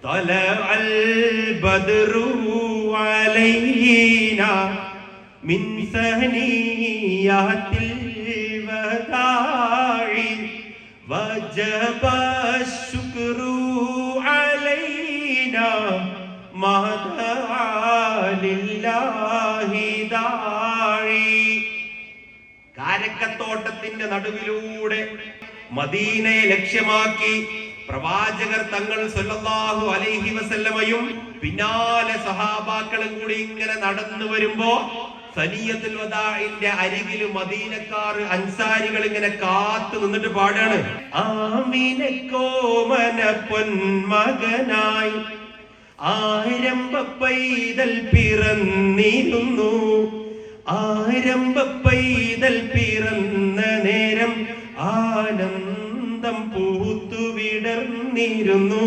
طلع البدر علينا من ثنيات الوداع وجب الشكر علينا ما دعا لله داعي. കാരക്കത്തോട്ടത്തിന്റെ നടുവിലൂടെ മദീനയെ ലക്ഷ്യമാക്കി പ്രവാചകർ തങ്ങൾ സല്ലല്ലാഹു അലൈഹി വസല്ലമയും പിന്നാലെ സഹാബാക്കളും കൂടി ഇങ്ങനെ നടന്നു വരുമ്പോ സനിയത്തുൽ വദാഇന്റെ അരികിൽ മദീനക്കാർ അൻസാരികൾ ഇങ്ങനെ കാത്തു നിന്നിട്ട് പാടാണ്. ആമിനക്കോമന പൊന്മകനായി ആരംഭ പൈതൽ പിറന്നിരുന്നു. ആരംഭ പൈതൽ പിറന്ന നേരം ആനന്ദം പൂത്തുവിടർന്നിരുന്നു.